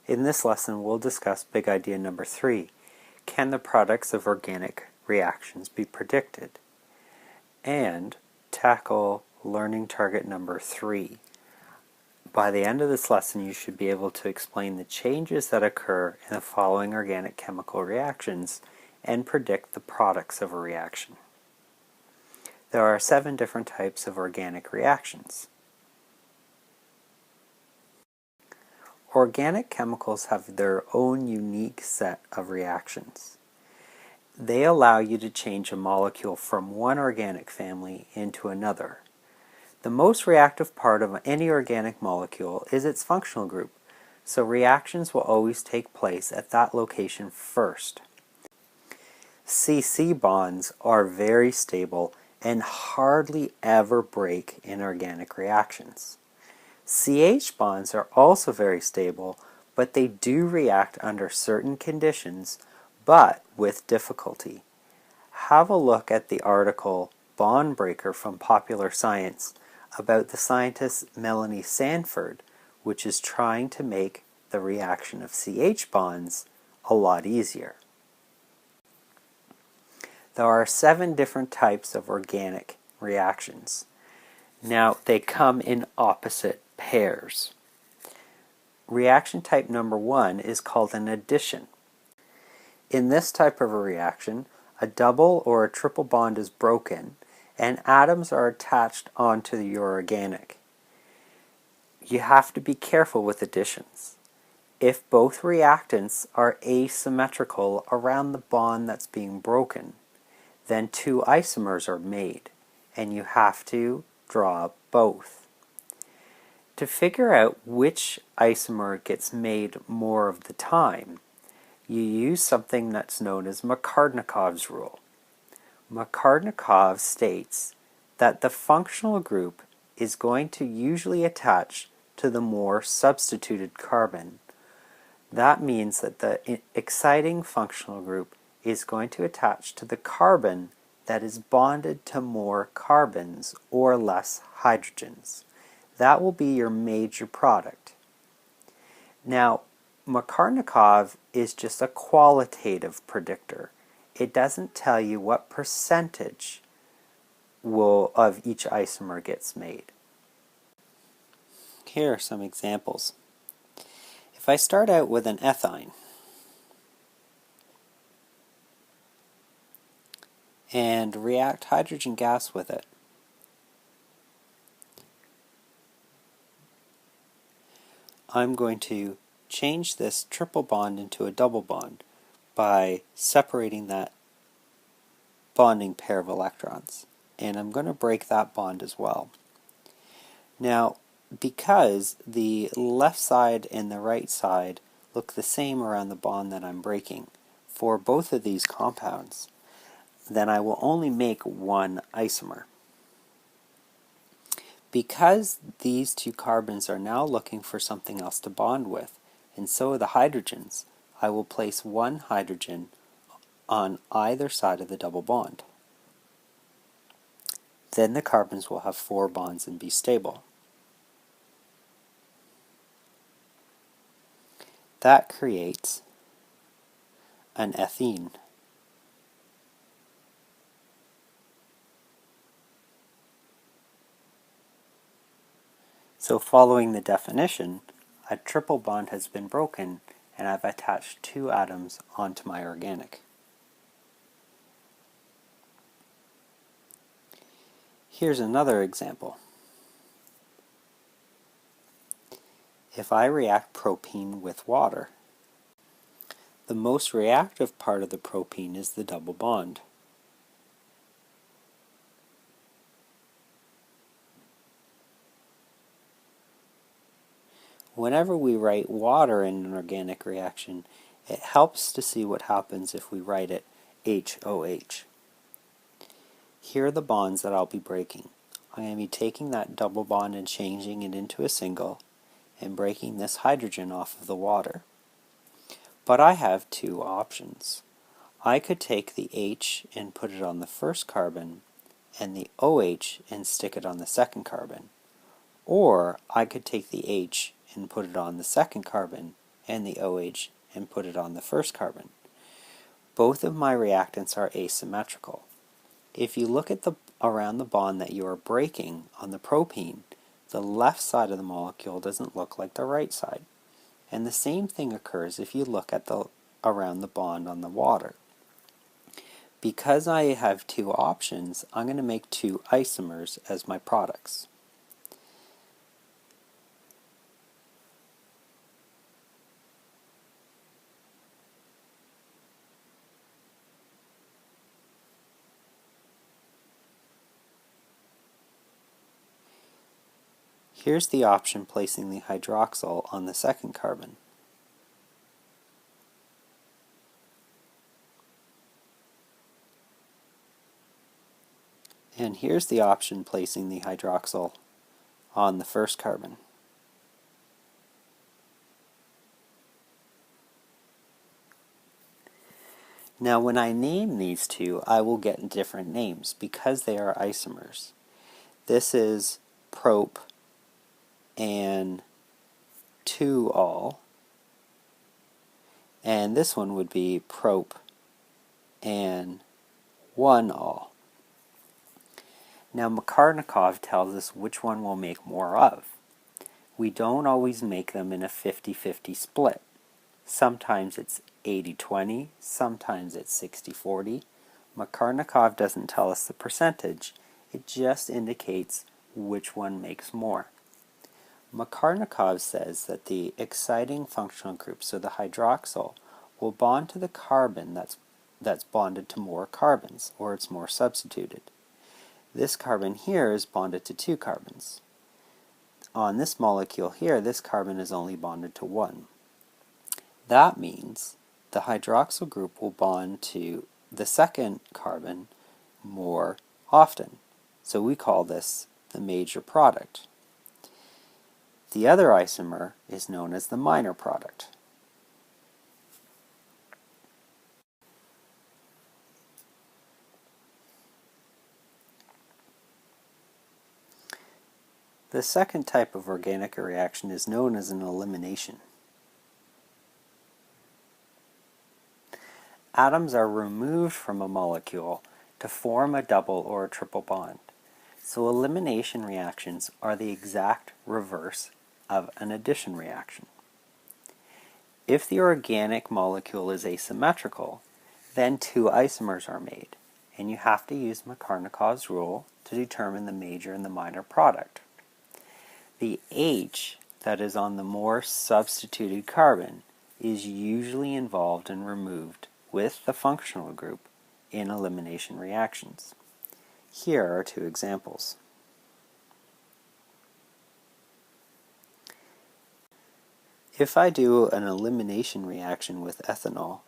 In this lesson, we'll discuss big idea number 3. Can the products of organic reactions be predicted? And tackle learning target number 3. By the end of this lesson, you should be able to explain the changes that occur in the following organic chemical reactions and predict the products of a reaction. There are 7 different types of organic reactions. Organic chemicals have their own unique set of reactions. They allow you to change a molecule from one organic family into another. The most reactive part of any organic molecule is its functional group, so reactions will always take place at that location first. C-C bonds are very stable and hardly ever break in organic reactions. CH bonds are also very stable, but they do react under certain conditions, but with difficulty. Have a look at the article Bond Breaker from Popular Science about the scientist Melanie Sanford, which is trying to make the reaction of CH bonds a lot easier. There are 7 different types of organic reactions. Now, they come in opposite pairs. Reaction type number 1 is called an addition. In this type of a reaction, a double or a triple bond is broken and atoms are attached onto your organic. You have to be careful with additions. If both reactants are asymmetrical around the bond that's being broken, then 2 isomers are made, and you have to draw both. To figure out which isomer gets made more of the time, you use something that's known as Markovnikov's rule. Markovnikov states that the functional group is going to usually attach to the more substituted carbon. That means that the exciting functional group is going to attach to the carbon that is bonded to more carbons or less hydrogens. That will be your major product. Now, Markovnikov is just a qualitative predictor. It doesn't tell you what percentage of each isomer gets made. Here are some examples. If I start out with an ethyne, and react hydrogen gas with it, I'm going to change this triple bond into a double bond by separating that bonding pair of electrons. And I'm going to break that bond as well. Now, because the left side and the right side look the same around the bond that I'm breaking for both of these compounds, then I will only make one isomer. Because these 2 carbons are now looking for something else to bond with, and so are the hydrogens, I will place one hydrogen on either side of the double bond. Then the carbons will have 4 bonds and be stable. That creates an ethene. So following the definition, a triple bond has been broken and I've attached 2 atoms onto my organic. Here's another example. If I react propene with water, the most reactive part of the propene is the double bond. Whenever we write water in an organic reaction, it helps to see what happens if we write it HOH. Here are the bonds that I'll be breaking. I'm going to be taking that double bond and changing it into a single and breaking this hydrogen off of the water. But I have 2 options. I could take the H and put it on the first carbon and the OH and stick it on the second carbon. Or I could take the H and put it on the second carbon and the OH and put it on the first carbon. Both of my reactants are asymmetrical. If you look at around the bond that you are breaking on the propene, the left side of the molecule doesn't look like the right side. And the same thing occurs if you look at around the bond on the water. Because I have two options, I'm going to make two isomers as my products. Here's the option placing the hydroxyl on the second carbon. And here's the option placing the hydroxyl on the first carbon. Now when I name these two, I will get different names because they are isomers. This is prop and 2-ol, and this one would be prop and 1-ol. Now Makarnikov tells us which one we'll make more of. We don't always make them in a 50-50 split. Sometimes it's 80-20, sometimes it's 60-40. Makarnikov doesn't tell us the percentage, it just indicates which one makes more. Makarnikov says that the exciting functional group, so the hydroxyl, will bond to the carbon that's bonded to more carbons, or it's more substituted. This carbon here is bonded to two carbons. On this molecule here, this carbon is only bonded to one. That means the hydroxyl group will bond to the second carbon more often. So we call this the major product. The other isomer is known as the minor product. The second type of organic reaction is known as an elimination. Atoms are removed from a molecule to form a double or a triple bond. So elimination reactions are the exact reverse of an addition reaction. If the organic molecule is asymmetrical, then two isomers are made, and you have to use Makarnikov's rule to determine the major and the minor product. The H that is on the more substituted carbon is usually involved and removed with the functional group in elimination reactions. Here are two examples. If I do an elimination reaction with ethanol,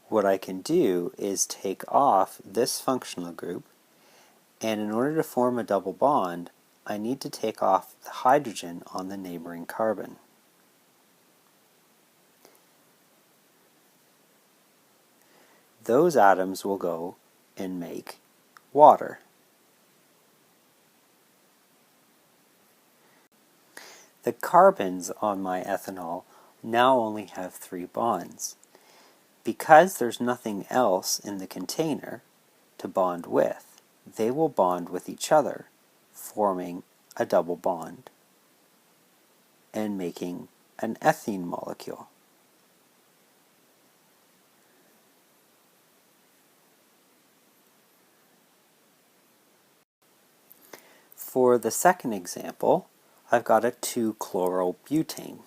what I can do is take off this functional group, and in order to form a double bond, I need to take off the hydrogen on the neighboring carbon. Those atoms will go and make water. The carbons on my ethanol now only have 3 bonds. Because there's nothing else in the container to bond with, they will bond with each other, forming a double bond and making an ethene molecule. For the second example, I've got a 2-chlorobutane.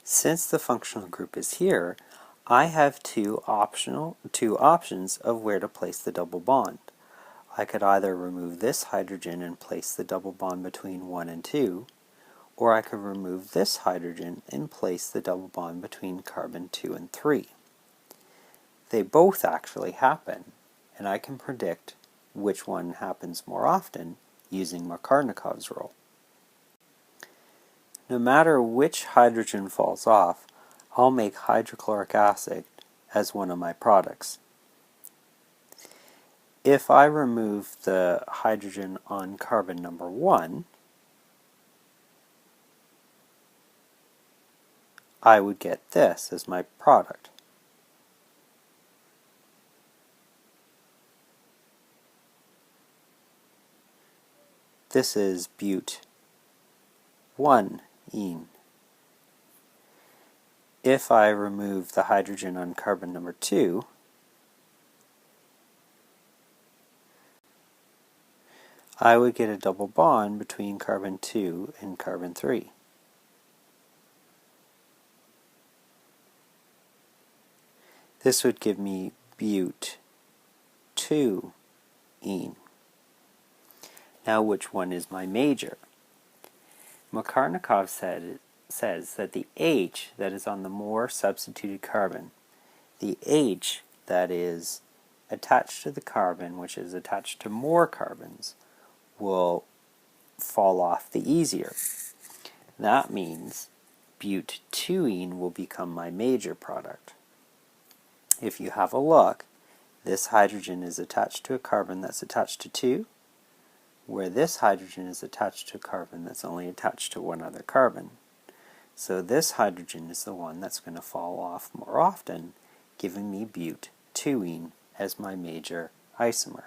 Since the functional group is here, I have two options of where to place the double bond. I could either remove this hydrogen and place the double bond between 1 and 2, or I could remove this hydrogen and place the double bond between carbon 2 and 3. They both actually happen, and I can predict which one happens more often using Markovnikov's rule. No matter which hydrogen falls off, I'll make hydrochloric acid as one of my products. If I remove the hydrogen on carbon number 1, I would get this as my product. This is but-1-ene. If I remove the hydrogen on carbon number 2, I would get a double bond between carbon 2 and carbon 3. This would give me but-2-ene. Now, which one is my major? Markovnikov says that the H that is on the more substituted carbon, the H that is attached to the carbon which is attached to more carbons, will fall off the easier. That means but-2-ene will become my major product. If you have a look, this hydrogen is attached to a carbon that's attached to 2, where this hydrogen is attached to a carbon that's only attached to one other carbon. So this hydrogen is the one that's going to fall off more often, giving me but-2-ene as my major isomer.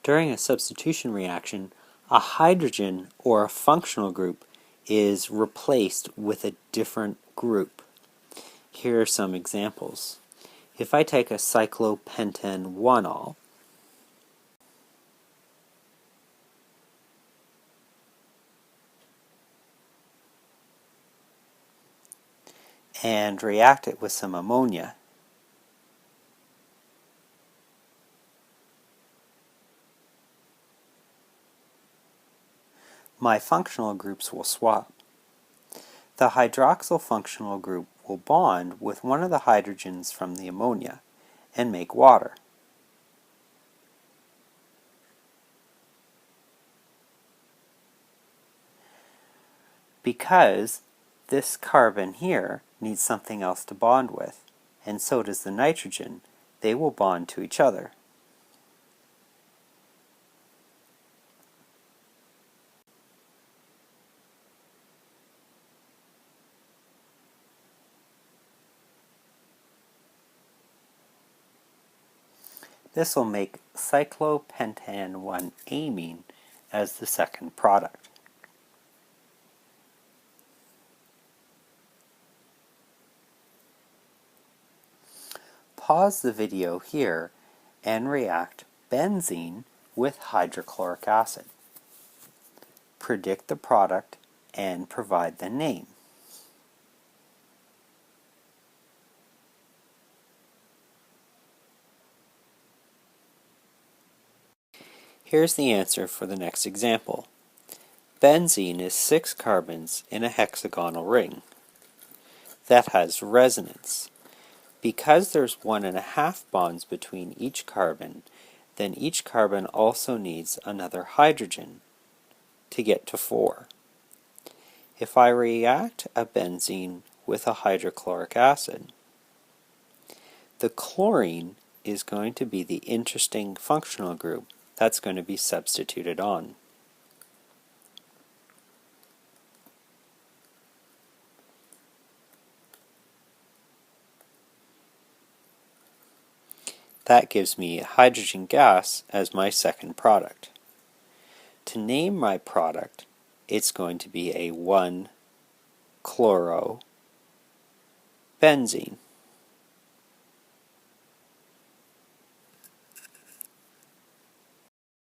During a substitution reaction, a hydrogen or a functional group is replaced with a different group. Here are some examples. If I take a cyclopentane-1-ol, and react it with some ammonia, my functional groups will swap. The hydroxyl functional group will bond with one of the hydrogens from the ammonia and make water. Because this carbon here needs something else to bond with, and so does the nitrogen, they will bond to each other. This will make cyclopentane-1-amine as the second product. Pause the video here and react benzene with hydrochloric acid. Predict the product and provide the name. Here's the answer for the next example. Benzene is 6 carbons in a hexagonal ring. That has resonance. Because there's 1.5 bonds between each carbon, then each carbon also needs another hydrogen to get to 4. If I react a benzene with a hydrochloric acid, the chlorine is going to be the interesting functional group that's going to be substituted on. That gives me hydrogen gas as my second product. To name my product, it's going to be a 1-chlorobenzene.